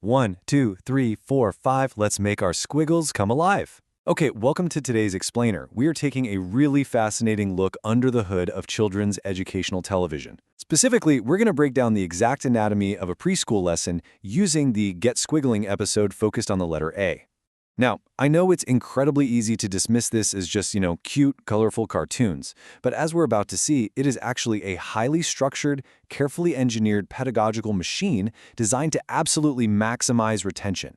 1, 2, 3, 4, 5, let's make our squiggles come alive. Okay, welcome to today's Explainer. We are taking a really fascinating look under the hood of children's educational television. Specifically, we're going to break down the exact anatomy of a preschool lesson using the Get Squiggling episode focused on the letter A. Now, I know it's incredibly easy to dismiss this as just, cute, colorful cartoons, but as we're about to see, it is actually a highly structured, carefully engineered pedagogical machine designed to absolutely maximize retention.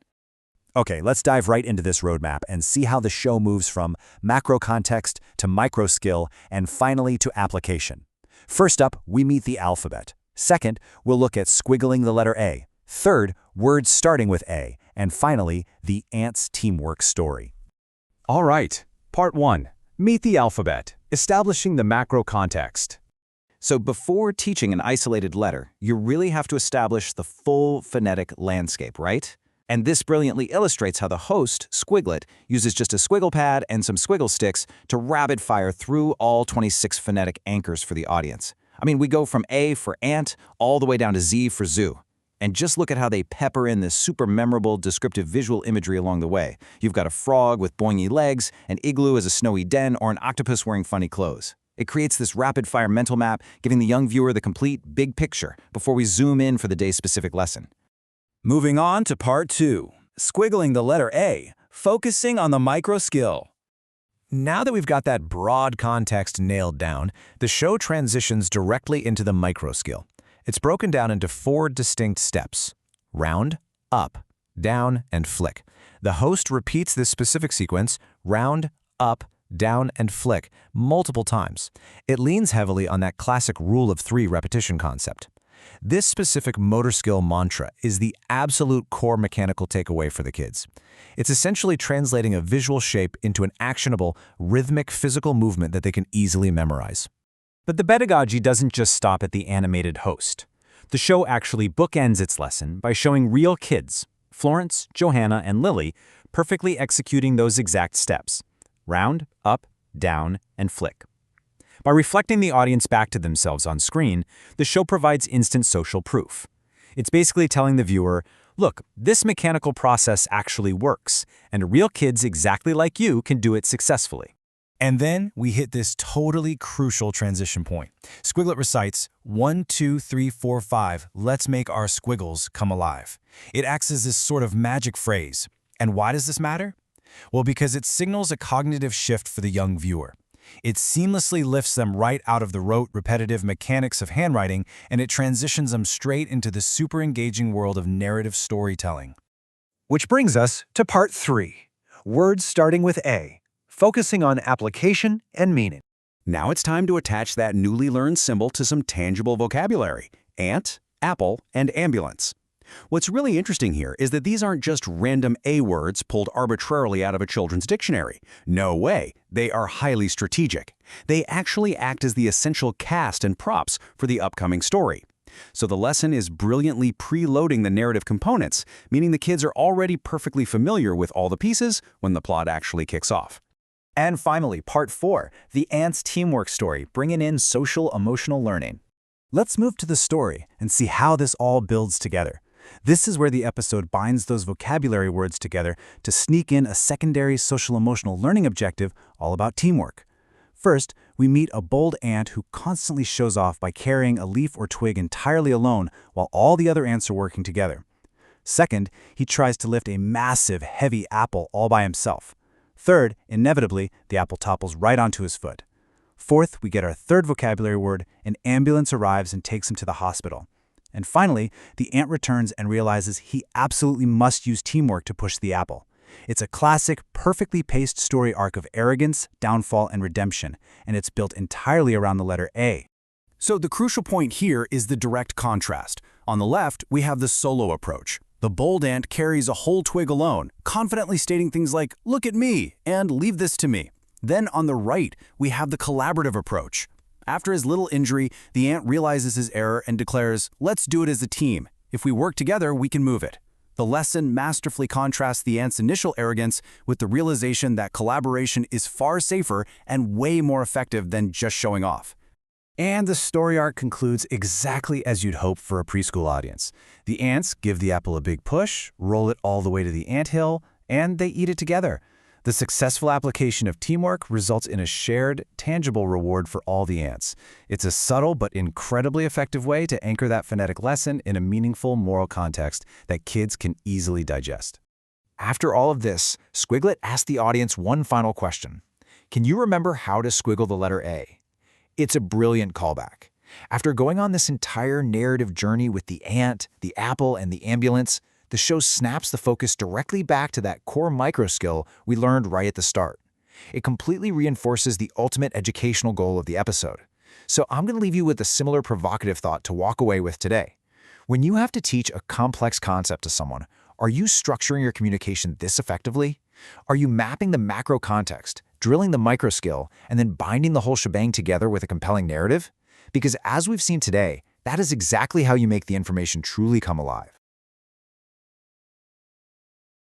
Okay, let's dive right into this roadmap and see how the show moves from macro context to micro skill and finally to application. First up, we meet the alphabet. Second, we'll look at squiggling the letter A. Third, words starting with A. And finally, the ants' teamwork story. All right, Part 1. Meet the alphabet, establishing the macro context. So before teaching an isolated letter, you really have to establish the full phonetic landscape, right? And this brilliantly illustrates how the host, Squiglet, uses just a squiggle pad and some squiggle sticks to rapid fire through all 26 phonetic anchors for the audience. I mean, we go from A for ant all the way down to Z for zoo. And just look at how they pepper in this super memorable descriptive visual imagery along the way. You've got a frog with boingy legs, an igloo as a snowy den, or an octopus wearing funny clothes. It creates this rapid-fire mental map, giving the young viewer the complete big picture before we zoom in for the day's specific lesson. Moving on to Part 2, squiggling the letter A, focusing on the micro skill. Now that we've got that broad context nailed down, the show transitions directly into the micro skill. It's broken down into 4 distinct steps: round, up, down, and flick. The host repeats this specific sequence, round, up, down, and flick, multiple times. It leans heavily on that classic rule of 3 repetition concept. This specific motor skill mantra is the absolute core mechanical takeaway for the kids. It's essentially translating a visual shape into an actionable, rhythmic physical movement that they can easily memorize. But the pedagogy doesn't just stop at the animated host. The show actually bookends its lesson by showing real kids, Florence, Johanna, and Lily, perfectly executing those exact steps: round, up, down, and flick. By reflecting the audience back to themselves on screen, the show provides instant social proof. It's basically telling the viewer, look, this mechanical process actually works, and real kids exactly like you can do it successfully. And then we hit this totally crucial transition point. Squiglet recites, 1, 2, 3, 4, 5, let's make our squiggles come alive. It acts as this sort of magic phrase. And why does this matter? Well, because it signals a cognitive shift for the young viewer. It seamlessly lifts them right out of the rote, repetitive mechanics of handwriting, and it transitions them straight into the super engaging world of narrative storytelling. Which brings us to Part 3, words starting with A, focusing on application and meaning. Now it's time to attach that newly learned symbol to some tangible vocabulary: ant, apple, and ambulance. What's really interesting here is that these aren't just random A words pulled arbitrarily out of a children's dictionary. No way, they are highly strategic. They actually act as the essential cast and props for the upcoming story. So the lesson is brilliantly preloading the narrative components, meaning the kids are already perfectly familiar with all the pieces when the plot actually kicks off. And finally, Part 4, the ants' teamwork story, bringing in social-emotional learning. Let's move to the story and see how this all builds together. This is where the episode binds those vocabulary words together to sneak in a secondary social-emotional learning objective all about teamwork. First, we meet a bold ant who constantly shows off by carrying a leaf or twig entirely alone while all the other ants are working together. Second, he tries to lift a massive, heavy apple all by himself. Third, inevitably, the apple topples right onto his foot. Fourth, we get our third vocabulary word: an ambulance arrives and takes him to the hospital. And finally, the ant returns and realizes he absolutely must use teamwork to push the apple. It's a classic, perfectly paced story arc of arrogance, downfall, and redemption, and it's built entirely around the letter A. So the crucial point here is the direct contrast. On the left, we have the solo approach. The bold ant carries a whole twig alone, confidently stating things like, "Look at me," and "Leave this to me." Then on the right, we have the collaborative approach. After his little injury, the ant realizes his error and declares, "Let's do it as a team. If we work together, we can move it." The lesson masterfully contrasts the ant's initial arrogance with the realization that collaboration is far safer and way more effective than just showing off. And the story arc concludes exactly as you'd hope for a preschool audience. The ants give the apple a big push, roll it all the way to the anthill, and they eat it together. The successful application of teamwork results in a shared, tangible reward for all the ants. It's a subtle but incredibly effective way to anchor that phonetic lesson in a meaningful moral context that kids can easily digest. After all of this, Squiglet asked the audience one final question. Can you remember how to squiggle the letter A? It's a brilliant callback. After going on this entire narrative journey with the ant, the apple, and the ambulance, the show snaps the focus directly back to that core micro-skill we learned right at the start. It completely reinforces the ultimate educational goal of the episode. So I'm going to leave you with a similar provocative thought to walk away with today. When you have to teach a complex concept to someone, are you structuring your communication this effectively? Are you mapping the macro context, drilling the micro skill, and then binding the whole shebang together with a compelling narrative? Because as we've seen today, that is exactly how you make the information truly come alive.